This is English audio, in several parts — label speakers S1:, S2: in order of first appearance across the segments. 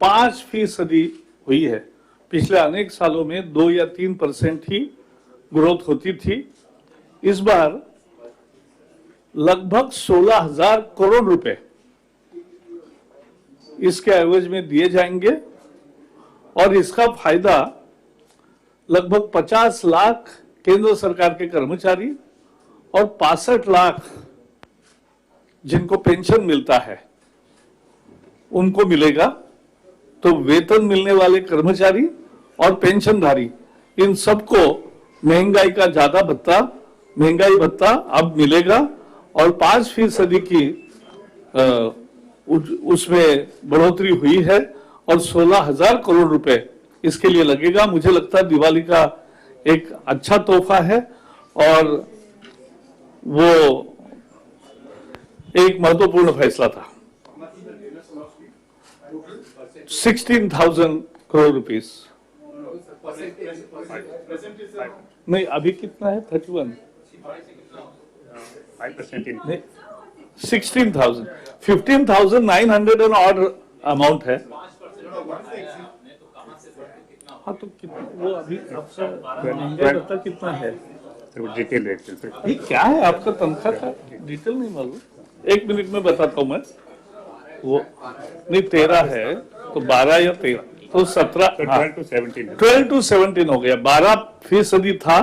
S1: 5% हुई है। पिछले अनेक सालों में 2 या 3% ही ग्रोथ होती थी। इस बार लगभग 16,000 करोड़ रुपए इसके एवरेज में दिए जाएंगे और इसका फायदा लगभग 50 लाख केंद्र सरकार के कर्मचारी और 65 लाख जिनको पेंशन मिलता है उनको मिलेगा। तो वेतन मिलने वाले कर्मचारी और पेंशनधारी इन सबको महंगाई का ज्यादा भत्ता, महंगाई भत्ता अब मिलेगा और 5% की उसमें बढ़ोतरी हुई है और 16,000 करोड़ रुपए इसके लिए लगेगा। मुझे लगता है दिवाली का एक अच्छा तोहफा है और वो एक महत्वपूर्ण फैसला था। 16,000 करोड़ रुपीस। नहीं, अभी कितना है? 31 नहीं, 16,000, 15,900 एंड ऑड अमाउंट है। हाँ, तो वो अभी आपका कितना है?
S2: डिटेल
S1: ये क्या है आपका तनख्वाह का डिटेल नहीं मालूम? 1 मिनट में बताता हूँ मैं। वो नहीं 13 है तो 12 या 13 तो 17, 12 to 17 हो गया। 12% था,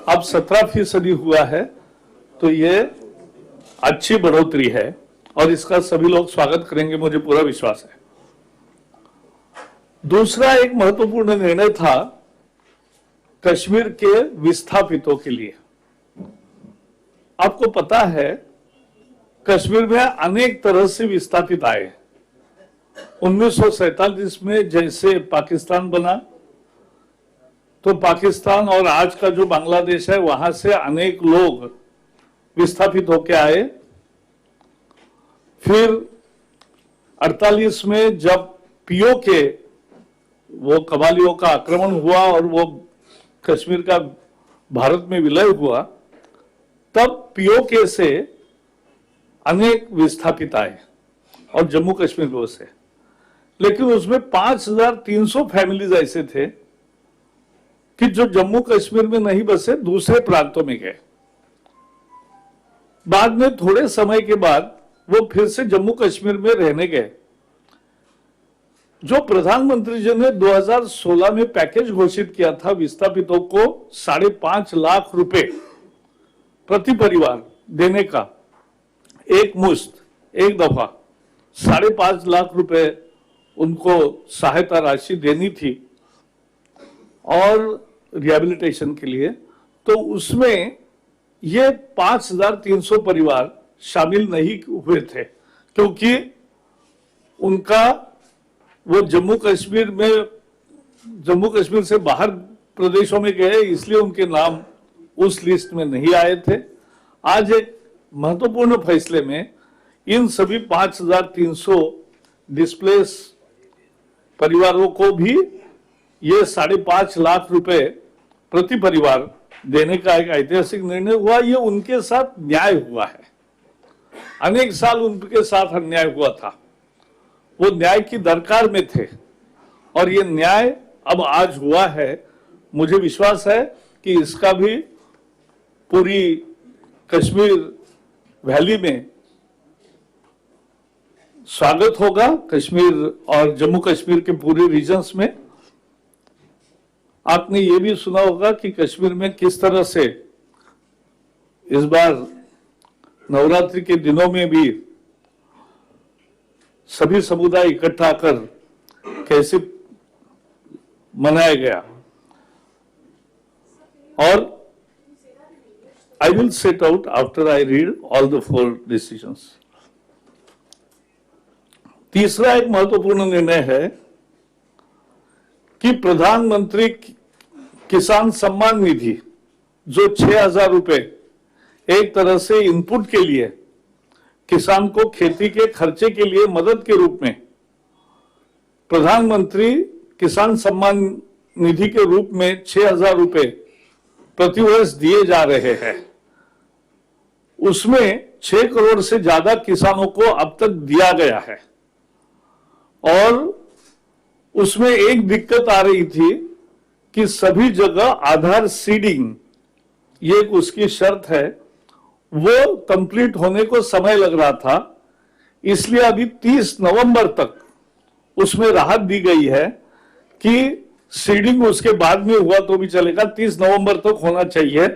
S1: अब 17% हुआ है। तो ये अच्छी बढ़ोतरी है और इसका सभी लोग स्वागत करेंगे, मुझे पूरा विश्वास है। दूसरा एक महत्वपूर्ण निर्णय था कश्मीर के विस्थापितों के लिए। आपको पता है कश्मीर में अनेक तरह से विस्थापित आए। 1947 में जैसे पाकिस्तान बना तो पाकिस्तान और आज का जो बांग्लादेश है वहां से अनेक लोग विस्थापित होकर आए। फिर 48 में जब पीओ के वो कबालियों का आक्रमण हुआ और वो कश्मीर का भारत में विलय हुआ, तब पीओके से अनेक विस्थापित आए और जम्मू कश्मीर को से, लेकिन उसमें 5,300 फैमिलीज ऐसे थे कि जो जम्मू कश्मीर में नहीं बसे, दूसरे प्रांतों में गए। बाद में थोड़े समय के बाद वो फिर से जम्मू कश्मीर में रहने गए। जो प्रधानमंत्री जी ने 2016 में पैकेज घोषित किया था विस्थापितों को 5.5 लाख रुपए प्रति परिवार देने का, एक मुश्त एक दफा 5.5 लाख रुपए उनको सहायता राशि देनी थी और रिहैबिलिटेशन के लिए, तो उसमें ये 5,300 परिवार शामिल नहीं हुए थे क्योंकि उनका वो जम्मू कश्मीर से बाहर प्रदेशों में गए, इसलिए उनके नाम उस लिस्ट में नहीं आए थे। आज एक महत्वपूर्ण फैसले में इन सभी 5,300 डिस्प्लेस परिवारों को भी ये 5.5 लाख रुपए प्रति परिवार देने का एक ऐतिहासिक निर्णय हुआ। ये उनके साथ न्याय हुआ है। अनेक साल उनके साथ अन्याय हुआ था, वो न्याय की दरकार में थे और ये न्याय अब आज हुआ है। मुझे विश्वास है कि इसका भी पूरी कश्मीर वैली में स्वागत होगा, कश्मीर और जम्मू कश्मीर के पूरे रीजन्स में। आपने ये भी सुना होगा कि कश्मीर में किस तरह से इस बार नवरात्रि के दिनों में भी सभी समुदाय इकट्ठा कर कैसे मनाया गया। और I will set out after I read all the 4 decisions. तीसरा एक महत्वपूर्ण निर्णय है कि प्रधानमंत्री किसान सम्मान निधि, जो 6,000 रुपए एक तरह से इनपुट के लिए किसान को खेती के खर्चे के लिए मदद के रूप में प्रधानमंत्री किसान सम्मान निधि के रूप में 6,000 रुपए प्रतिवर्ष दिए जा रहे हैं। उसमें 6 करोड़ से ज्यादा किसानों को अब तक दिया गया है और उसमें एक दिक्कत आ रही थी कि सभी जगह आधार सीडिंग, ये एक उसकी शर्त है, वो कंप्लीट होने को समय लग रहा था। इसलिए अभी 30 नवंबर तक उसमें राहत दी गई है कि सीडिंग उसके बाद में हुआ तो भी चलेगा, 30 नवंबर तक होना चाहिए,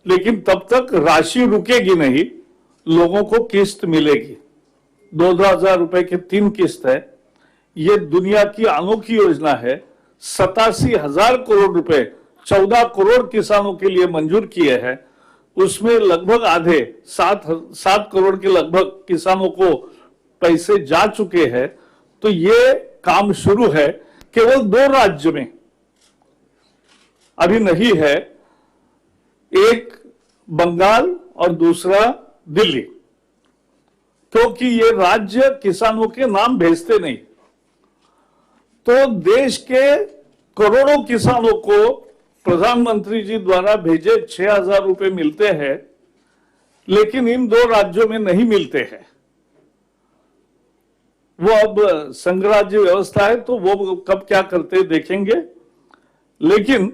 S1: लेकिन तब तक राशि रुकेगी नहीं, लोगों को किस्त मिलेगी। 2,000 रुपए की 3 किस्त है। ये दुनिया की अनोखी योजना है। 87,000 करोड़ रुपए 14 करोड़ किसानों के लिए मंजूर किए हैं। उसमें लगभग आधे 7 करोड़ के लगभग किसानों को पैसे जा चुके हैं। तो ये काम शुरू है। केवल 2 राज्य में अभी नहीं है, एक बंगाल और दूसरा दिल्ली, क्योंकि ये राज्य किसानों के नाम भेजते नहीं। तो देश के करोड़ों किसानों को प्रधानमंत्री जी द्वारा भेजे 6,000 रुपए मिलते हैं, लेकिन इन 2 राज्यों में नहीं मिलते हैं। वो अब संघराज्य व्यवस्था है, तो वो कब क्या करते देखेंगे। लेकिन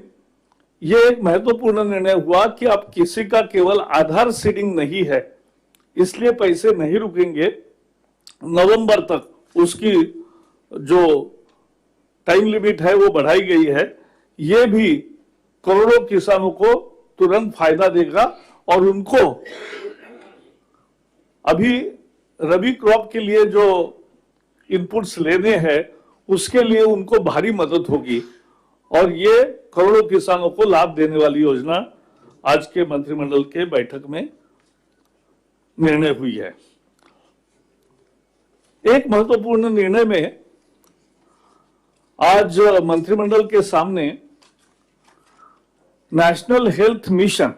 S1: ये एक महत्वपूर्ण निर्णय हुआ कि अब किसी का केवल आधार सीडिंग नहीं है, इसलिए पैसे नहीं रुकेंगे। नवंबर तक उसकी जो टाइम लिमिट है वो बढ़ाई गई है। ये भी करोड़ों किसानों को तुरंत फायदा देगा और उनको अभी रबी क्रॉप के लिए जो इनपुट्स लेने हैं उसके लिए उनको भारी मदद होगी और ये करोड़ों किसानों को लाभ देने वाली योजना आज के मंत्रिमंडल के बैठक में निर्णय हुई है। एक महत्वपूर्ण निर्णय में आज मंत्रिमंडल के सामने नेशनल हेल्थ मिशन,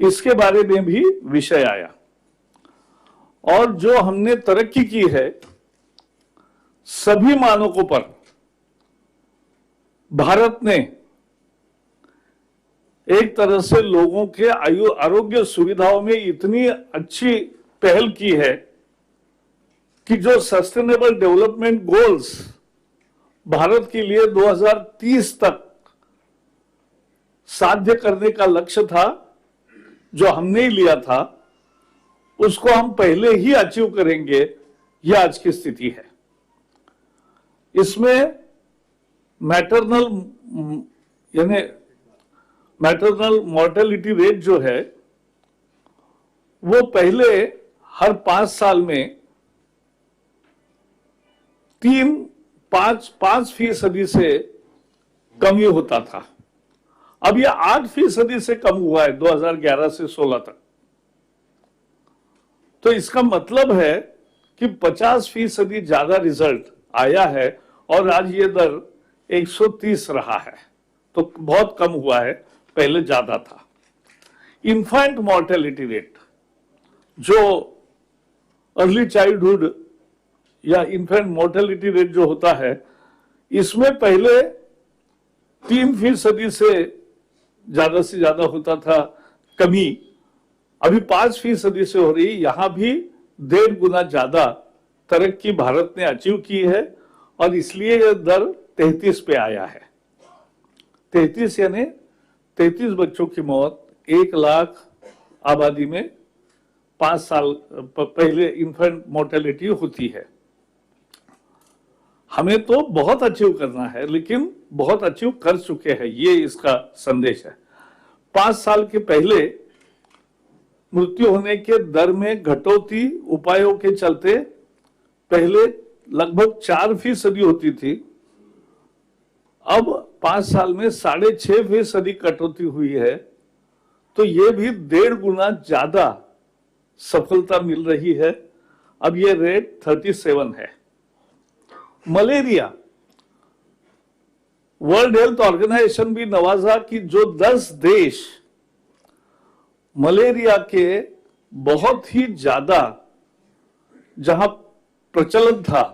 S1: इसके बारे में भी विषय आया। और जो हमने तरक्की की है सभी मानकों पर, भारत ने एक तरह से लोगों के आरोग्य सुविधाओं में इतनी अच्छी पहल की है कि जो सस्टेनेबल डेवलपमेंट गोल्स भारत के लिए 2030 तक साध्य करने का लक्ष्य था, जो हमने ही लिया था, उसको हम पहले ही अचीव करेंगे, यह आज की स्थिति है। इसमें मैटरनल मोर्टेलिटी रेट जो है वो पहले हर 5 साल में 5% से कमी होता था। अब यह 8% से कम हुआ है 2011 से 16 तक। तो इसका मतलब है कि 50% ज्यादा रिजल्ट आया है और आज ये दर 130 रहा है, तो बहुत कम हुआ है, पहले ज्यादा था। इन्फेंट मॉर्टेलिटी रेट, जो अर्ली चाइल्डहुड या इन्फेंट मॉर्टेलिटी रेट जो होता है, इसमें पहले 3% से ज्यादा होता था कमी, अभी 5% से हो रही। यहां भी 1.5 गुना ज्यादा तरक्की भारत ने अचीव की है और इसलिए यह दर 33 पे आया है। 33 यानी 33 बच्चों की मौत 1 लाख आबादी में 5 साल पहले इन्फेंट मोर्टेलिटी होती है। हमें तो बहुत अचीव करना है, लेकिन बहुत अचीव कर चुके हैं, ये इसका संदेश है। 5 साल के पहले मृत्यु होने के दर में घटौती उपायों के चलते पहले लगभग 4% होती थी, अब 5 साल में 6.5% कटौती हुई है। तो ये भी 1.5 गुना ज्यादा सफलता मिल रही है। अब ये रेट 37 है। मलेरिया, वर्ल्ड हेल्थ ऑर्गेनाइजेशन भी नवाजा कि जो 10 देश मलेरिया के बहुत ही ज्यादा जहां प्रचलन था,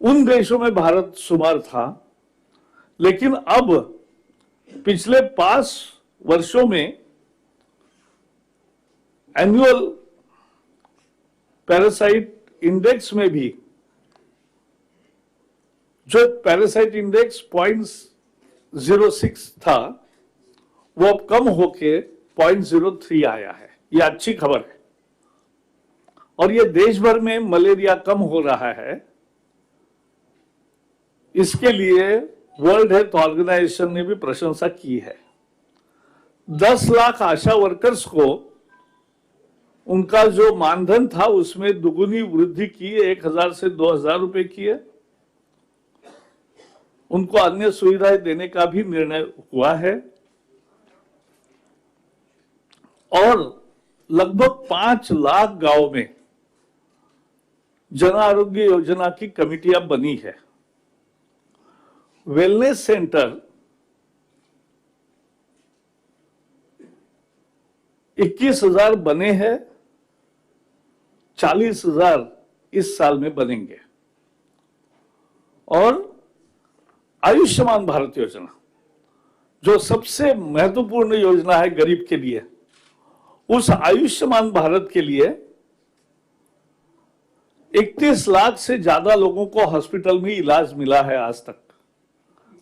S1: उन देशों में भारत शुमार था। लेकिन अब पिछले 5 वर्षों में एनुअल पैरासाइट इंडेक्स में भी जो पैरासाइट इंडेक्स 0.06 था वो अब कम होके 0.03 आया है। ये अच्छी खबर है। और ये देश भर में मलेरिया कम हो रहा है, इसके लिए वर्ल्ड हेल्थ ऑर्गेनाइजेशन ने भी प्रशंसा की है। 10 लाख आशा वर्कर्स को उनका जो मानधन था उसमें दुगुनी वृद्धि की, 1,000 से 2,000 रुपए की है। उनको अन्य सुविधाएं देने का भी निर्णय हुआ है और लगभग 5 लाख गांव में जन आरोग्य योजना की कमिटियां बनी है। वेलनेस सेंटर 21,000 बने हैं, 40,000 इस साल में बनेंगे। और आयुष्मान भारत योजना जो सबसे महत्वपूर्ण योजना है गरीब के लिए, उस आयुष्मान भारत के लिए 31 लाख से ज्यादा लोगों को हॉस्पिटल में इलाज मिला है आज तक।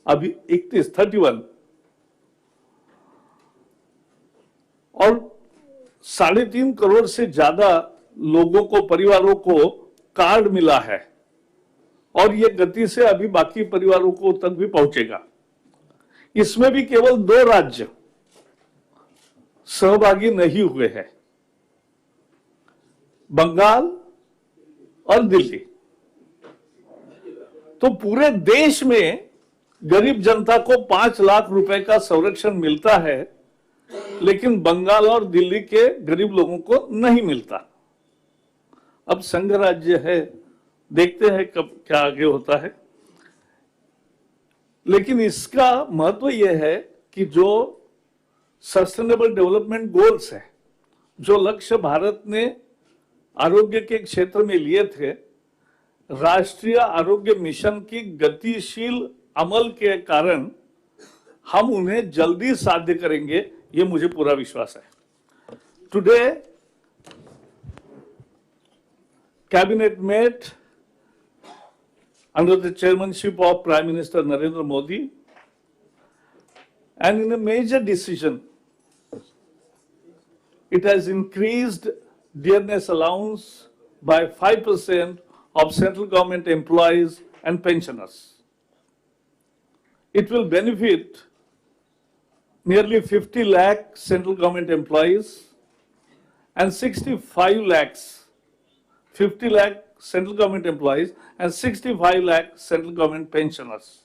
S1: अभी 31 और 3.5 करोड़ से ज्यादा लोगों को, परिवारों को कार्ड मिला है और ये गति से अभी बाकी परिवारों को तक भी पहुंचेगा। इसमें भी केवल 2 राज्य सहभागी नहीं हुए हैं, बंगाल और दिल्ली। तो पूरे देश में गरीब जनता को 5 लाख रुपए का संरक्षण मिलता है, लेकिन बंगाल और दिल्ली के गरीब लोगों को नहीं मिलता। अब संघ राज्य है, देखते हैं कब क्या आगे होता है। लेकिन इसका महत्व यह है कि जो सस्टेनेबल डेवलपमेंट गोल्स है, जो लक्ष्य भारत ने आरोग्य के क्षेत्र में लिए थे, राष्ट्रीय आरोग्य मिशन की गतिशील अमल के कारण हम उन्हें जल्दी साध्य करेंगे, ये मुझे पूरा विश्वास है। Today cabinet met under the chairmanship of Prime Minister Narendra Modi, and in a major decision, it has increased dearness allowance by 5% of central government employees and pensioners. It will benefit nearly 50 lakh central government employees and 65 lakhs, 50 lakh central government employees and 65 lakh central government pensioners.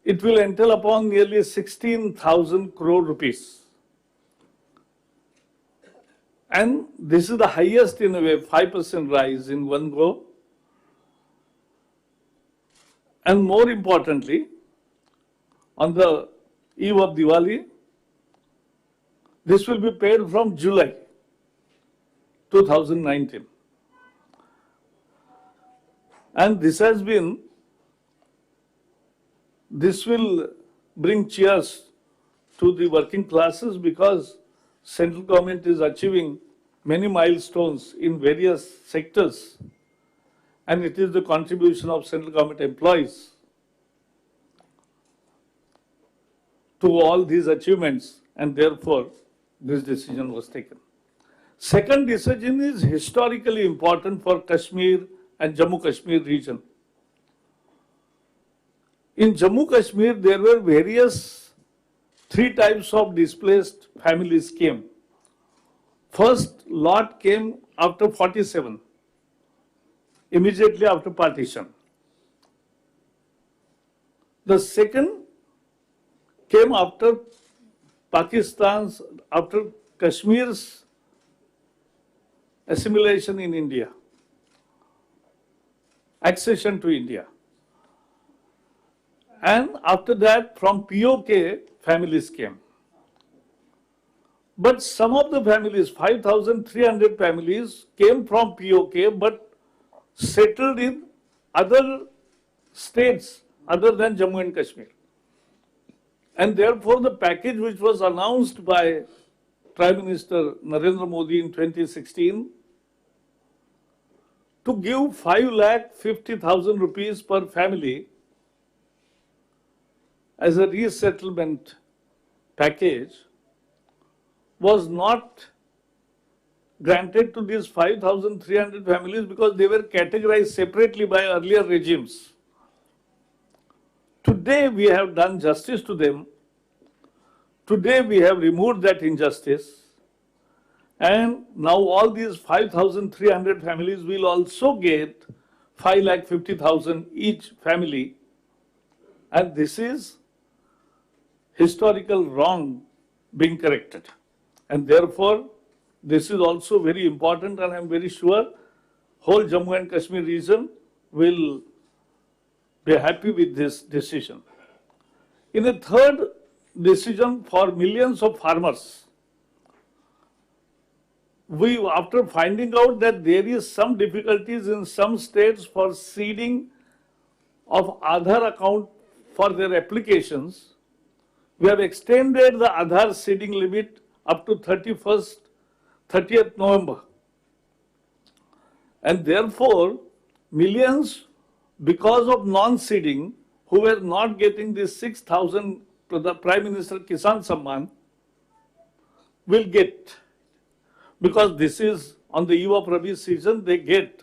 S1: It will entail upon nearly 16,000 crore rupees. And this is the highest in a way, 5% rise in one go. And more importantly, on the eve of Diwali, this will be paid from July 2019. And this will bring cheers to the working classes because central government is achieving many milestones in various sectors, and it is the contribution of central government employees to all these achievements, and therefore this decision was taken. Second decision is historically important for Kashmir and Jammu Kashmir region. In Jammu Kashmir, there were various 3 types of displaced families came. First lot came after 47, immediately after partition. The second came after Pakistan's, after Kashmir's assimilation in India, accession to India. And after that, from POK, families came. But some of the families, 5,300 families, came from POK but settled in other states other than Jammu and Kashmir. And therefore, the package which was announced by Prime Minister Narendra Modi in 2016 to give 5,50,000 rupees per family as a resettlement package was not granted to these 5,300 families because they were categorized separately by earlier regimes. Today we have done justice to them. Today we have removed that injustice. And now all these 5,300 families will also get 5,50,000 each family. And this is historical wrong being corrected. And therefore, this is also very important, and I am very sure whole Jammu and Kashmir region will be happy with this decision. In a third decision for millions of farmers, after finding out that there is some difficulties in some states for seeding of Aadhaar account for their applications, we have extended the Aadhaar seeding limit up to 30th November. And therefore, millions, because of non-seeding, who were not getting this 6,000 the Prime Minister Kisan Samman, will get. Because this is on the eve of Rabi season, they get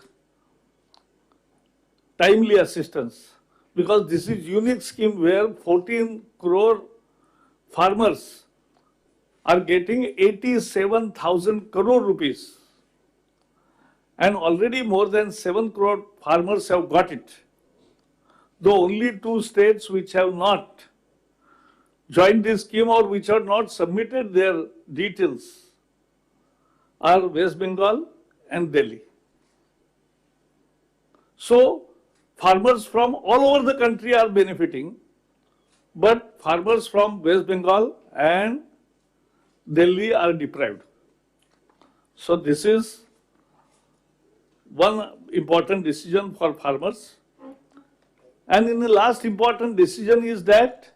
S1: timely assistance. Because this is unique scheme where 14 crore farmers are getting 87,000 crore rupees. And already more than 7 crore farmers have got it. Though only 2 states which have not joined this scheme or which have not submitted their details are West Bengal and Delhi. So, farmers from all over the country are benefiting, but farmers from West Bengal and Delhi are deprived. So, this is one important decision for farmers. And in the last important decision is that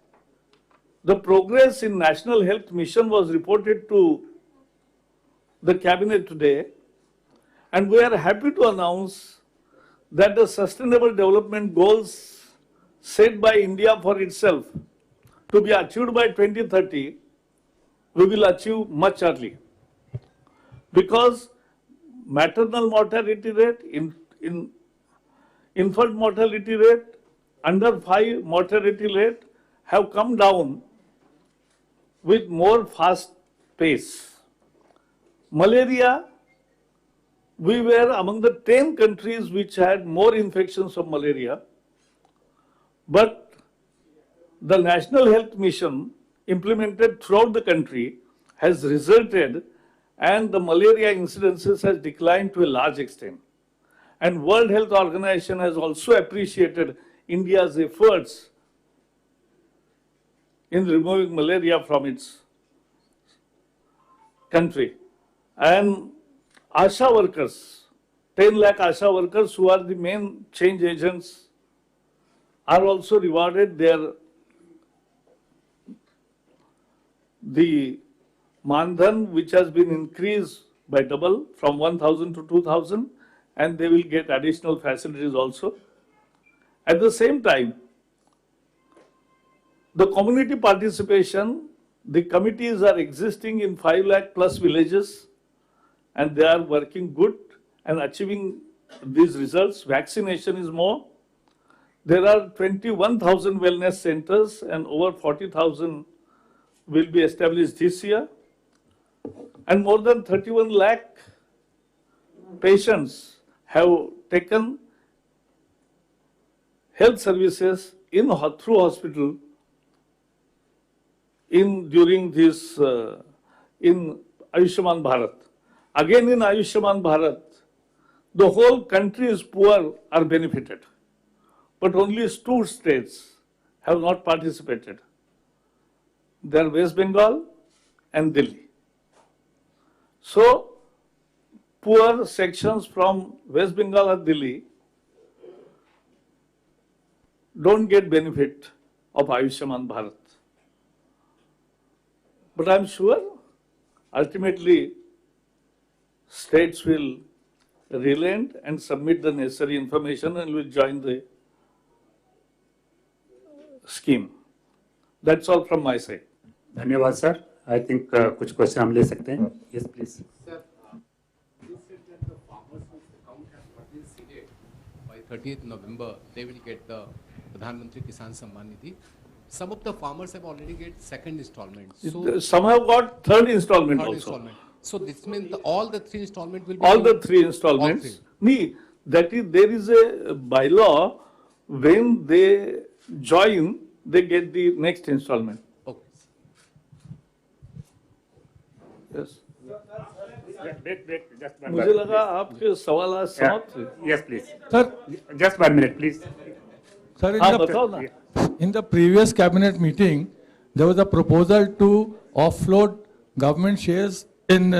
S1: the progress in National Health Mission was reported to the cabinet today, and we are happy to announce that the sustainable development goals set by India for itself to be achieved by 2030, we will achieve much early. Because maternal mortality rate, infant mortality rate, under 5 mortality rate have come down with more fast pace. Malaria, we were among the 10 countries which had more infections of malaria, but the National Health Mission implemented throughout the country has resulted, and the malaria incidences has declined to a large extent. And World Health Organization has also appreciated India's efforts in removing malaria from its country. And ASHA workers, 10 lakh ASHA workers who are the main change agents are also rewarded. The Mandhan, which has been increased by double from 1,000 to 2,000, and they will get additional facilities also. At the same time, the community participation, the committees are existing in 5 lakh plus villages, and they are working good and achieving these results. Vaccination is more. There are 21,000 wellness centers and over 40,000 will be established this year. And more than 31 lakh patients have taken health services through hospital during this in Ayushman Bharat. Again in Ayushman Bharat, the whole country's poor are benefited, but only 2 states have not participated. They are West Bengal and Delhi. So, poor sections from West Bengal and Delhi don't get benefit of Ayushman Bharat. But I am sure ultimately states will relent and submit the necessary information and will join the scheme. That's all from my side.
S2: धन्यवाद sir. I think कुछ question हम ले सकते हैं. Yes, please.
S3: Sir, you said that the farmers whose account has not been seeded by 30th November, they will get the Pradhan Mantri Kisan Samman Nidhi. Some of the farmers have already get second installment. So
S1: Some have got third installment
S3: third
S1: also.
S3: installment. So this means all the three installment will be
S1: All the
S3: given?
S1: three installments.
S3: All three.
S1: Nee, that is, there is a bylaw, when they join, they get the next installment.
S3: Okay.
S1: Yes.
S2: Wait, just one
S1: मुझे
S2: minute,
S1: लगा आपके सवाल आज
S2: please.
S1: समाप्त थे.
S2: Yes, please.
S4: Sir,
S2: Just 1 minute, please.
S4: sir,
S1: हाँ बताओ ना.
S4: in the previous cabinet meeting, there was a proposal to offload government shares in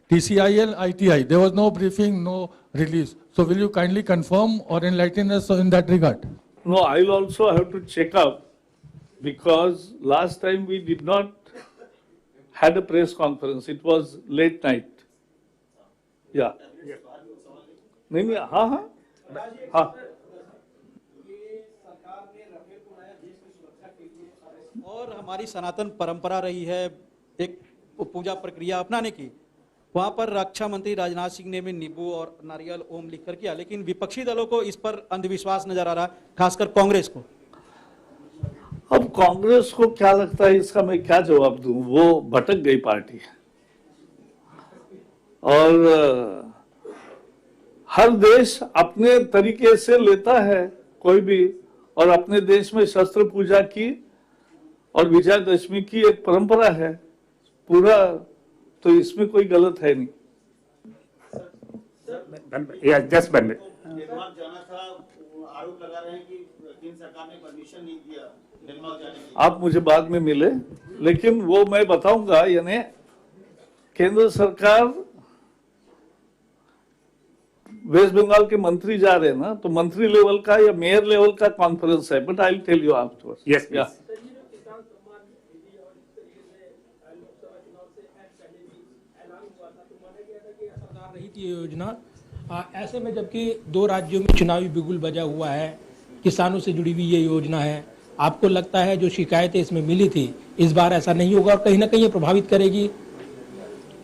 S4: TCIL, ITI. There was no briefing, no release. So will you kindly confirm or enlighten us in that regard?
S1: No, I'll also have to check up, because last time we did not had a press conference. It was late night. Yeah. नहीं, हाँ हाँ हाँ.
S5: और हमारी सनातन परंपरा रही है एक पूजा प्रक्रिया अपनाने की. वहां पर रक्षा मंत्री राजनाथ सिंह ने भी नींबू और नारियल ओम लिखकर किया, लेकिन विपक्षी दलों को इस पर अंधविश्वास नजर आ रहा है, खासकर कांग्रेस को.
S1: अब कांग्रेस को क्या लगता है, इसका मैं क्या जवाब दूं. वो भटक गई पार्टी और हर देश अपने तरीके से लेता है कोई भी, और अपने देश में शस्त्र पूजा की और विजयादशमी की एक परंपरा है पूरा, तो इसमें कोई गलत है नहीं.
S2: Yeah, just 1 minute.
S6: डेनमार्क जाना था, आरोप लगा रहे हैं कि केंद्र सरकार ने परमिशन नहीं दिया डेनमार्क जाने के.
S1: आप मुझे बाद में मिले, लेकिन वो मैं बताऊंगा. यानी केंद्र सरकार, वेस्ट बंगाल के मंत्री जा रहे हैं ना, तो मंत्री लेवल का या मेयर लेवल का कॉन्फ्रेंस है, but I will tell you afterwards.
S2: Yes, please.
S7: रही थी ये योजना. ऐसे में जबकि 2 राज्यों में चुनावी बिगुल बजा हुआ है, किसानों से जुड़ी हुई ये योजना है, आपको लगता है जो शिकायतें इसमें मिली थी इस बार ऐसा नहीं होगा और कहीं ना कहीं ये प्रभावित करेगी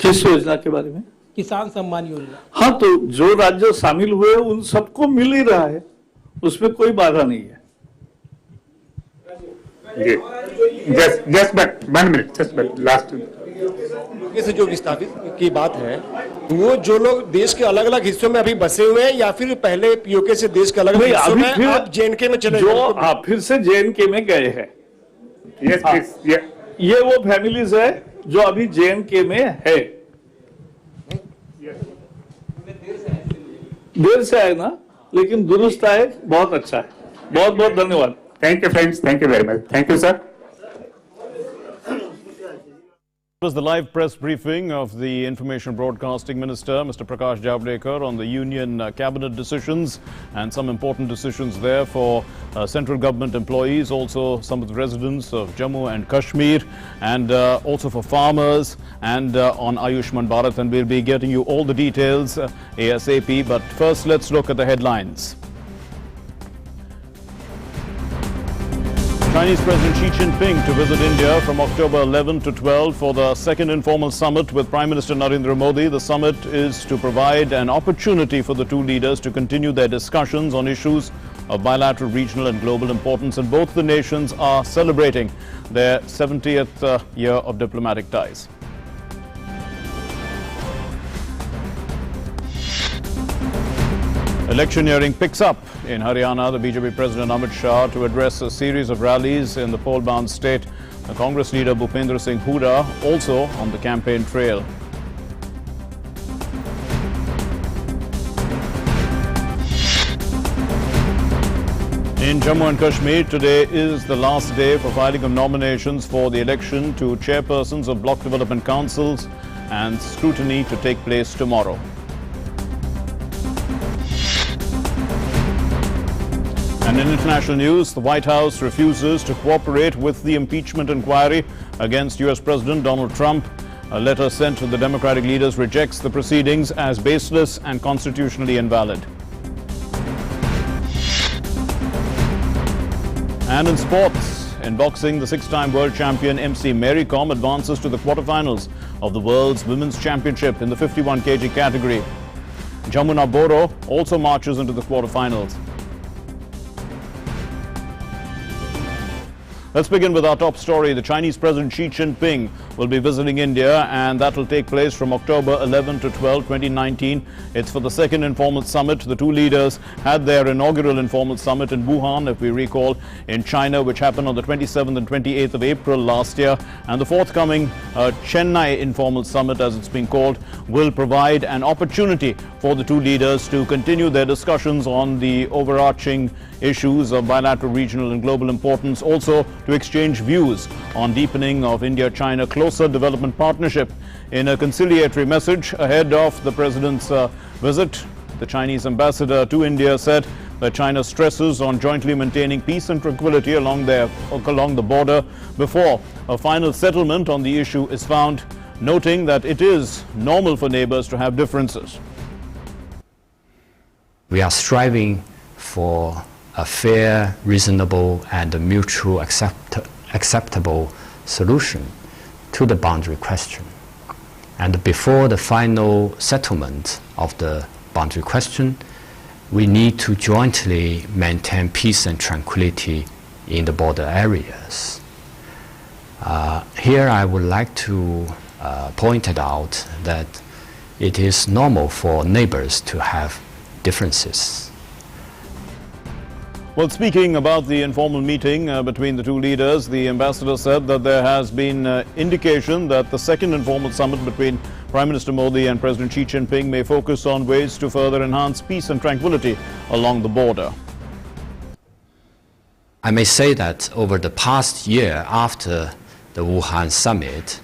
S1: किस योजना के बारे में?
S7: किसान सम्मान योजना?
S1: हाँ, तो जो राज्य शामिल हुए उन सबको मिल ही रहा है, उसमें कोई बाधा नहीं है.
S2: Just 1 minute, just last.
S8: से जो विस्थापित की बात है, वो जो लोग देश के अलग अलग हिस्सों में अभी बसे हुए हैं या फिर पहले पीओके से देश के अलग अलग हिस्सों में
S1: फिर
S8: आप जेएनके में चले
S1: जो
S8: गए?
S1: फिर से जेएनके में गए हैं.
S2: Yes, please. Yeah.
S1: ये वो फैमिलीज है जो अभी जेएनके में है. देर से आए ना, लेकिन दुरुस्त आए, बहुत अच्छा है. बहुत बहुत धन्यवाद.
S2: Thank you, friends. Thank you very much. Thank you, sir.
S9: Was the live press briefing of the Information Broadcasting Minister, Mr. Prakash Javadekar, on the Union cabinet decisions and some important decisions there for central government employees, also some of the residents of Jammu and Kashmir, and also for farmers, and on Ayushman Bharat. And we'll be getting you all the details ASAP. But first, let's look at the headlines. Chinese President Xi Jinping to visit India from October 11 to 12 for the second informal summit with Prime Minister Narendra Modi. The summit is to provide an opportunity for the two leaders to continue their discussions on issues of bilateral, regional and global importance, and both the nations are celebrating their 70th year of diplomatic ties. Electioneering picks up in Haryana. The BJP President Amit Shah to address a series of rallies in the poll-bound state. The Congress leader Bhupendra Singh Hooda also on the campaign trail. In Jammu and Kashmir, today is the last day for filing of nominations for the election to chairpersons of block development councils, and scrutiny to take place tomorrow. And in international news, the White House refuses to cooperate with the impeachment inquiry against US President Donald Trump. A letter sent to the Democratic leaders rejects the proceedings as baseless and constitutionally invalid. And in sports, in boxing, the six-time world champion MC Mary Kom advances to the quarterfinals of the World's Women's Championship in the 51 kg category. Jamuna Boro also marches into the quarterfinals. Let's begin with our top story. The Chinese President Xi Jinping will be visiting India, and that will take place from October 11 to 12, 2019. It's for the second informal summit. The two leaders had their inaugural informal summit in Wuhan, if we recall, in China, which happened on the 27th and 28th of April last year. And the forthcoming Chennai informal summit, as it's been called, will provide an opportunity for the two leaders to continue their discussions on the overarching issues of bilateral, regional and global importance, also to exchange views on deepening of India-China closer development partnership. In a conciliatory message ahead of the President's visit, the Chinese ambassador to India said that China stresses on jointly maintaining peace and tranquility along the border before a final settlement on the issue is found, noting that it is normal for neighbors to have differences.
S10: We are striving for a fair, reasonable, and mutually acceptable solution to the boundary question. And before the final settlement of the boundary question, we need to jointly maintain peace and tranquility in the border areas. Here I would like to point it out that it is normal for neighbors to have differences.
S9: Well, speaking about the informal meeting between the two leaders, the ambassador said that there has been indication that the second informal summit between Prime Minister Modi and President Xi Jinping may focus on ways to further enhance peace and tranquility along the border.
S10: I may say that over the past year after the Wuhan summit,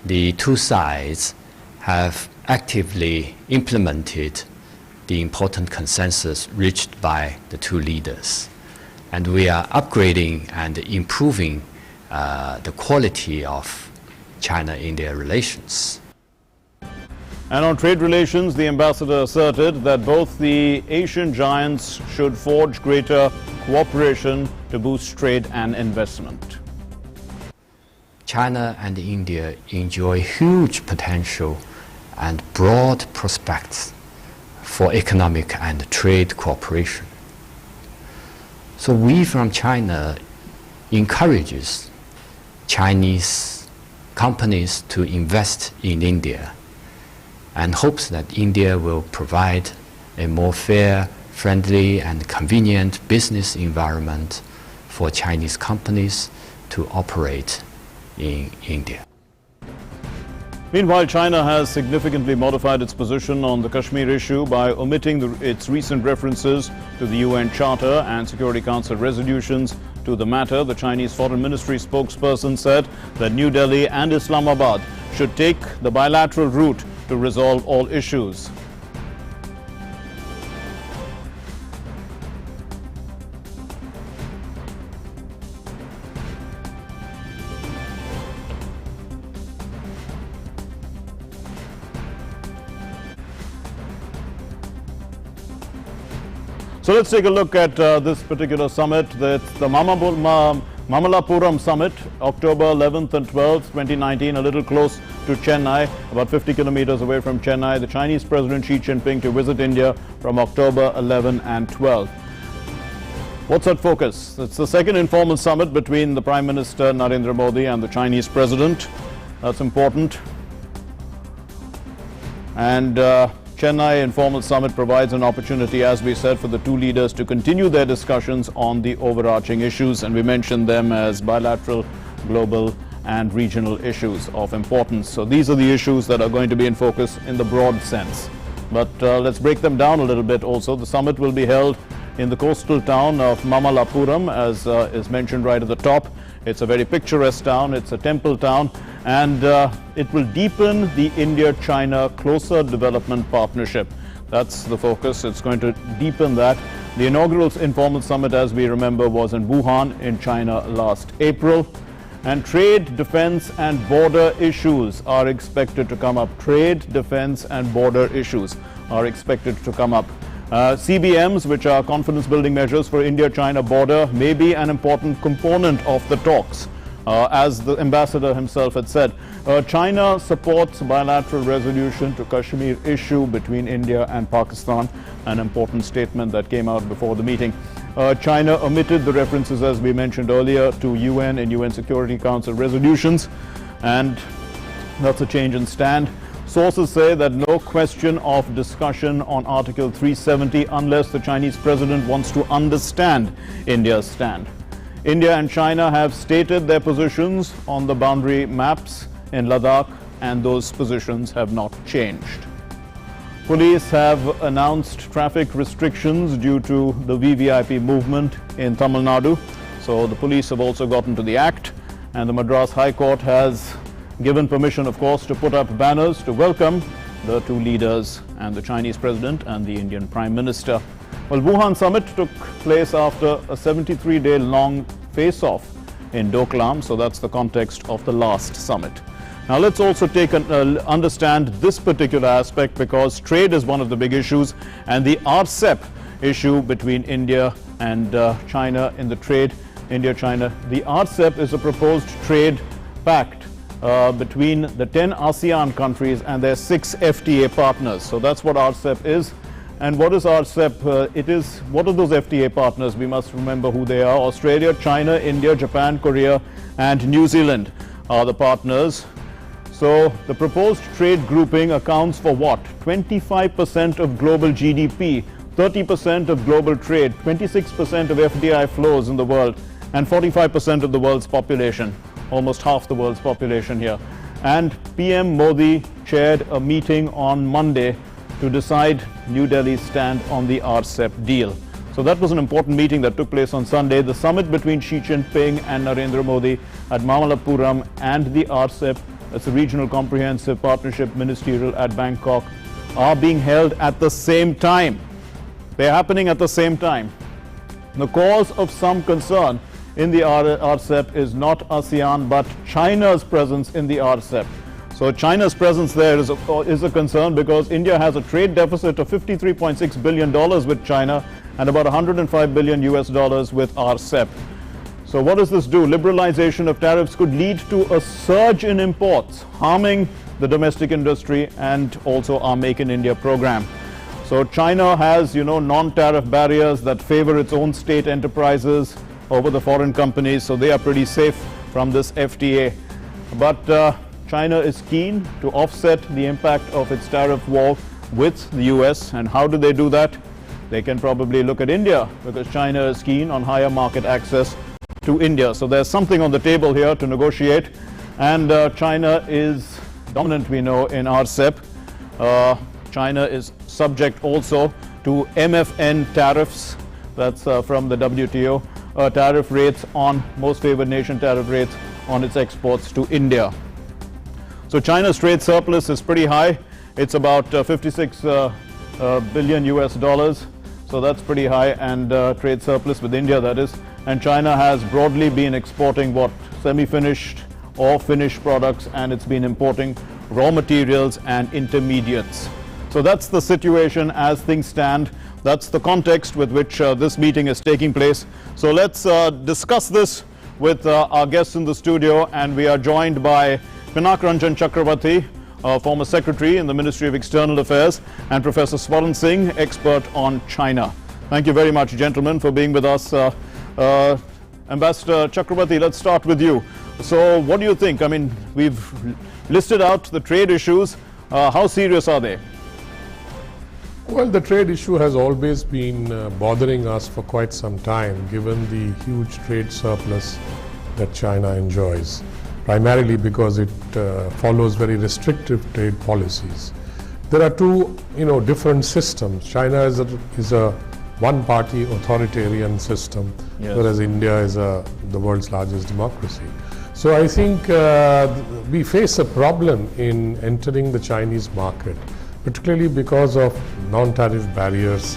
S10: the two sides have actively implemented the important consensus reached by the two leaders. And we are upgrading and improving the quality of China-India relations.
S9: And on trade relations, the ambassador asserted that both the Asian giants should forge greater cooperation to boost trade and investment.
S10: China and India enjoy huge potential and broad prospects for economic and trade cooperation. So we from China encourages Chinese companies to invest in India and hopes that India will provide a more fair, friendly and convenient business environment for Chinese companies to operate in India.
S9: Meanwhile, China has significantly modified its position on the Kashmir issue by omitting its recent references to the UN Charter and Security Council resolutions to the matter. The Chinese Foreign Ministry spokesperson said that New Delhi and Islamabad should take the bilateral route to resolve all issues. So let's take a look at this particular summit. That's the Mamallapuram Summit, October 11th and 12th, 2019, a little close to Chennai, about 50 kilometers away from Chennai. The Chinese President Xi Jinping to visit India from October 11 and 12. What's at focus? It's the second informal summit between the Prime Minister Narendra Modi and the Chinese President. That's important. And Chennai informal summit provides an opportunity, as we said, for the two leaders to continue their discussions on the overarching issues, and we mentioned them as bilateral, global and regional issues of importance. So these are the issues that are going to be in focus in the broad sense. But let's break them down a little bit also. The summit will be held in the coastal town of Mamallapuram, as is mentioned right at the top. It's a very picturesque town, it's a temple town, and it will deepen the India-China closer development partnership. That's the focus. It's going to deepen that. The inaugural informal summit, as we remember, was in Wuhan in China last April. And trade, defense and border issues are expected to come up. Trade, defense and border issues are expected to come up. CBMs, which are confidence building measures for India-China border, may be an important component of the talks. As the ambassador himself had said, China supports bilateral resolution to Kashmir issue between India and Pakistan, an important statement that came out before the meeting. China omitted the references, as we mentioned earlier, to UN and UN Security Council resolutions, and that's a change in stand. Sources say that no question of discussion on Article 370 unless the Chinese president wants to understand India's stand. India and China have stated their positions on the boundary maps in Ladakh, and those positions have not changed. Police have announced traffic restrictions due to the VVIP movement in Tamil Nadu. So the police have also gotten to the act, and the Madras High Court has given permission, of course, to put up banners to welcome the two leaders and the Chinese president and the Indian Prime Minister. Well, Wuhan summit took place after a 73-day long face-off in Doklam, so that's the context of the last summit. Now let's also understand this particular aspect, because trade is one of the big issues, and the RCEP issue between India and China in the trade, India-China. The RCEP is a proposed trade pact between the 10 ASEAN countries and their 6 FTA partners. So that's what RCEP is. And what is RCEP? What are those FTA partners? We must remember who they are. Australia, China, India, Japan, Korea, and New Zealand are the partners. So the proposed trade grouping accounts for what? 25% of global GDP, 30% of global trade, 26% of FDI flows in the world, and 45% of the world's population, almost half the world's population here. And PM Modi chaired a meeting on Monday to decide New Delhi's stand on the RCEP deal. So that was an important meeting that took place on Sunday. The summit between Xi Jinping and Narendra Modi at Mamallapuram and the RCEP, that's the Regional Comprehensive Partnership Ministerial at Bangkok, are being held at the same time. They're happening at the same time. The cause of some concern in the RCEP is not ASEAN, but China's presence in the RCEP. So China's presence there is a concern, because India has a trade deficit of $53.6 billion with China and about $105 billion with RCEP. So what does this do? Liberalization of tariffs could lead to a surge in imports, harming the domestic industry and also our Make in India program. So China has, non-tariff barriers that favor its own state enterprises over the foreign companies, so they are pretty safe from this FTA. But China is keen to offset the impact of its tariff war with the US. And how do they do that? They can probably look at India, because China is keen on higher market access to India. So there's something on the table here to negotiate. And China is dominant, we know, in RCEP. China is subject also to MFN tariffs, that's from the WTO, tariff rates on most favored nation tariff rates on its exports to India. So China's trade surplus is pretty high. It's about 56 billion US dollars. So that's pretty high, and trade surplus with India, that is. And China has broadly been exporting what? Semi-finished or finished products, and it's been importing raw materials and intermediates. So that's the situation as things stand. That's the context with which this meeting is taking place. So let's discuss this with our guests in the studio, and we are joined by Pinak Ranjan Chakravarti, former secretary in the Ministry of External Affairs, and Professor Swaran Singh, expert on China. Thank you very much, gentlemen, for being with us. Ambassador Chakravarti, let's start with you. So what do you think? I mean, we've listed out the trade issues. How serious are they?
S11: Well, the trade issue has always been bothering us for quite some time, given the huge trade surplus that China enjoys, primarily because it follows very restrictive trade policies. There are two, different systems. China is a one-party authoritarian system, yes, whereas India is the world's largest democracy. So I think we face a problem in entering the Chinese market, particularly because of non-tariff barriers.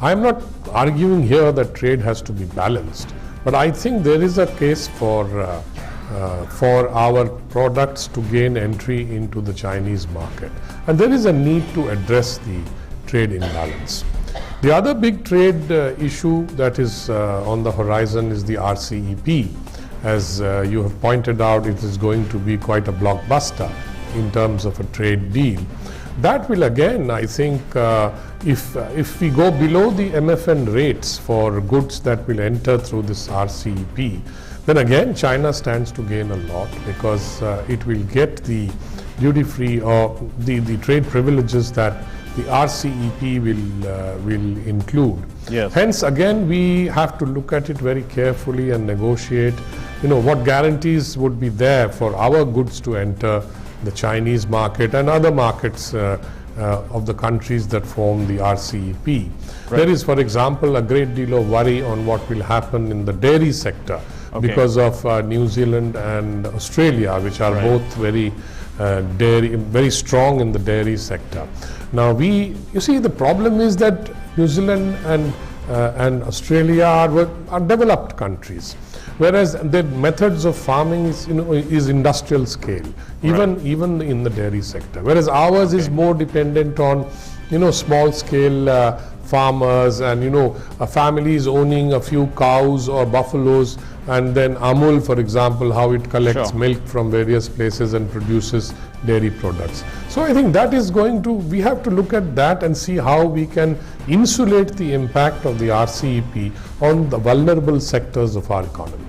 S11: I'm not arguing here that trade has to be balanced, But I think there is a case for our products to gain entry into the Chinese market. And there is a need to address the trade imbalance. The other big trade issue that is on the horizon is the RCEP. As you have pointed out, it is going to be quite a blockbuster in terms of a trade deal. That will again, I think, if we go below the MFN rates for goods that will enter through this RCEP, then again China stands to gain a lot, because it will get the duty-free or the trade privileges that the RCEP will include.
S9: Yes.
S11: Hence, again, we have to look at it very carefully and negotiate, what guarantees would be there for our goods to enter the Chinese market and other markets of the countries that form the RCEP.
S9: Right.
S11: There is, for example, a great deal of worry on what will happen in the dairy sector because of New Zealand and Australia, which are both very very strong in the dairy sector. Now, you see, the problem is that New Zealand and Australia are developed countries, whereas their methods of farming is industrial scale, even in the dairy sector. Whereas ours is more dependent on small scale farmers and families owning a few cows or buffaloes, and then Amul, for example, how it collects milk from various places and produces dairy products. So I think that is we have to look at that and see how we can insulate the impact of the RCEP on the vulnerable sectors of our economy.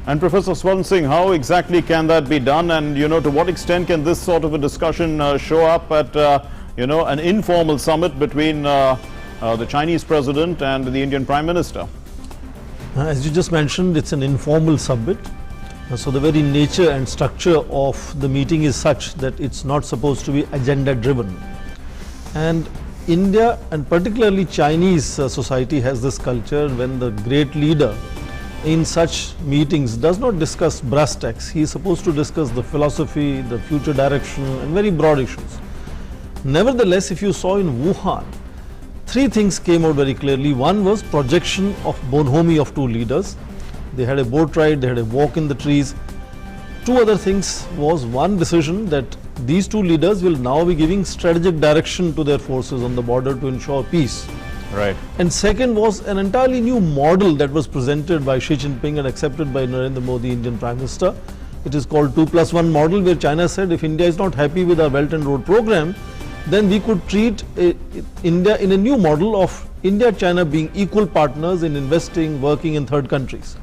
S9: And Professor Swarn Singh, how exactly can that be done, and to what extent can this sort of a discussion show up at an informal summit between the Chinese president and the Indian Prime Minister?
S12: As you just mentioned, it's an informal summit. So the very nature and structure of the meeting is such that it's not supposed to be agenda driven. And India, and particularly Chinese society, has this culture when the great leader in such meetings does not discuss brass tacks. He is supposed to discuss the philosophy, the future direction, and very broad issues. Nevertheless, if you saw in Wuhan, three things came out very clearly. One was projection of bonhomie of two leaders. They had a boat ride, they had a walk in the trees. Two other things was, one decision that these two leaders will now be giving strategic direction to their forces on the border to ensure peace.
S9: Right.
S12: And second was an entirely new model that was presented by Xi Jinping and accepted by Narendra Modi, Indian Prime Minister. It is called 2+1 model, where China said if India is not happy with our Belt and Road program, then we could treat India in a new model of India-China being equal partners in investing, working in third countries.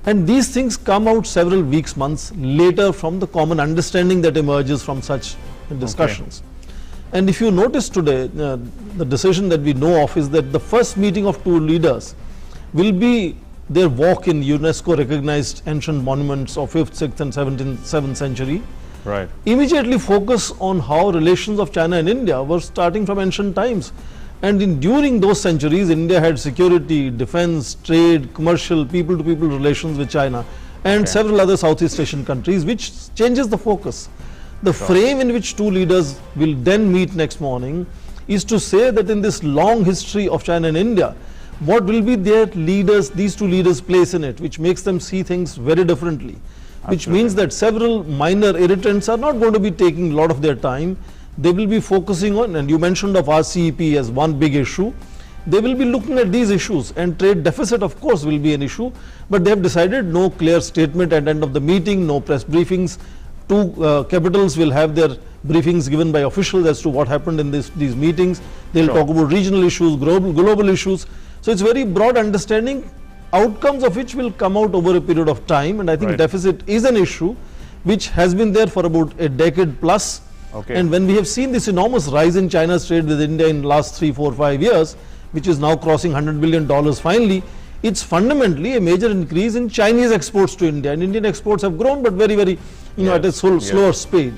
S12: And these things come out several weeks, months later from the common understanding that emerges from such discussions. Okay. And if you notice today, the decision that we know of is that the first meeting of two leaders will be their walk in UNESCO recognized ancient monuments of 5th, 6th and 7th century.
S9: Right.
S12: Immediately focus on how relations of China and India were starting from ancient times. And during those centuries, India had security, defense, trade, commercial, people-to-people relations with China and several other Southeast Asian countries, which changes the focus. The frame in which two leaders will then meet next morning is to say that in this long history of China and India, what will be their leaders, these two leaders' place in it, which makes them see things very differently. Which means that several minor irritants are not going to be taking a lot of their time. They will be focusing on, and you mentioned of RCEP as one big issue, they will be looking at these issues, and trade deficit of course will be an issue, but they have decided no clear statement at the end of the meeting, no press briefings. Two capitals will have their briefings given by officials as to what happened in these meetings. They will talk about regional issues, global issues. So it's very broad understanding, outcomes of which will come out over a period of time, and I think deficit is an issue which has been there for about a decade plus. And when we have seen this enormous rise in China's trade with India in the last 3, 4, 5 years, which is now crossing $100 billion finally, it's fundamentally a major increase in Chinese exports to India, and Indian exports have grown but very at a slower speed.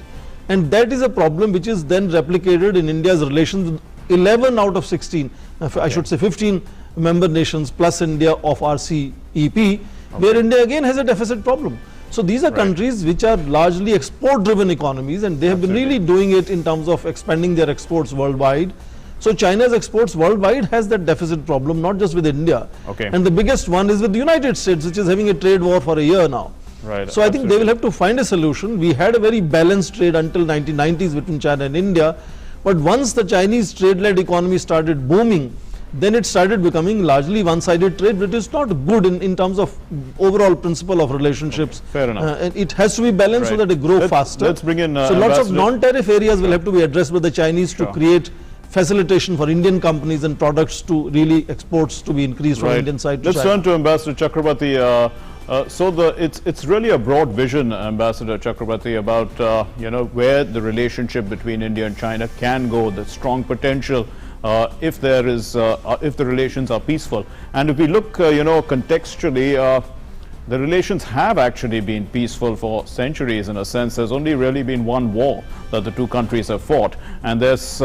S12: And that is a problem which is then replicated in India's relations with 11 out of 16, I should say 15 member nations plus India of RCEP, where India again has a deficit problem. So these are countries which are largely export driven economies, and they have been really doing it in terms of expanding their exports worldwide. So China's exports worldwide has that deficit problem, not just with India.
S9: Okay.
S12: And the biggest one is with the United States, which is having a trade war for a year now.
S9: Right.
S12: So I think they will have to find a solution. We had a very balanced trade until 1990s between China and India. But once the Chinese trade-led economy started booming, then it started becoming largely one-sided trade, which is not good in terms of overall principle of relationships.
S9: Fair enough.
S12: And it has to be balanced so
S9: Right.
S12: that they grow faster.
S9: Let's bring in
S12: so lots of
S9: Ambassador.
S12: non-tariff areas will have to be addressed by the Chinese
S9: Sure.
S12: to create facilitation for Indian companies and products to really exports to be increased from Indian side to
S9: Let's
S12: China.
S9: turn to Ambassador Chakrabarti. It's really a broad vision, Ambassador Chakrabarti, about where the relationship between India and China can go, the strong potential if the relations are peaceful. And if we look, contextually, the relations have actually been peaceful for centuries. In a sense, there's only really been one war that the two countries have fought, and this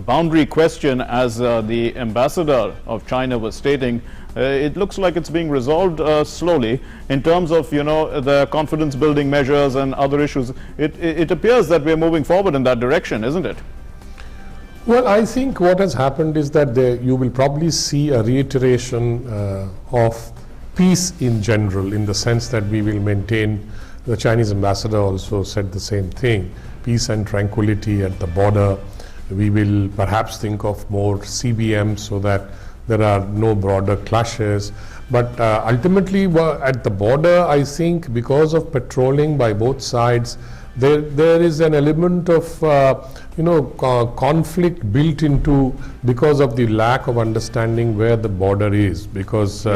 S9: boundary question, as the ambassador of China was stating, it looks like it's being resolved slowly in terms of the confidence building measures and other issues. It appears that we're moving forward in that direction, isn't it?
S11: Well, I think what has happened is that you will probably see a reiteration of peace in general, in the sense that we will maintain, the Chinese ambassador also said the same thing, peace and tranquility at the border. We will perhaps think of more CBM so that there are no broader clashes. But ultimately at the border, I think because of patrolling by both sides, there is an element of conflict built into, because of the lack of understanding where the border is, because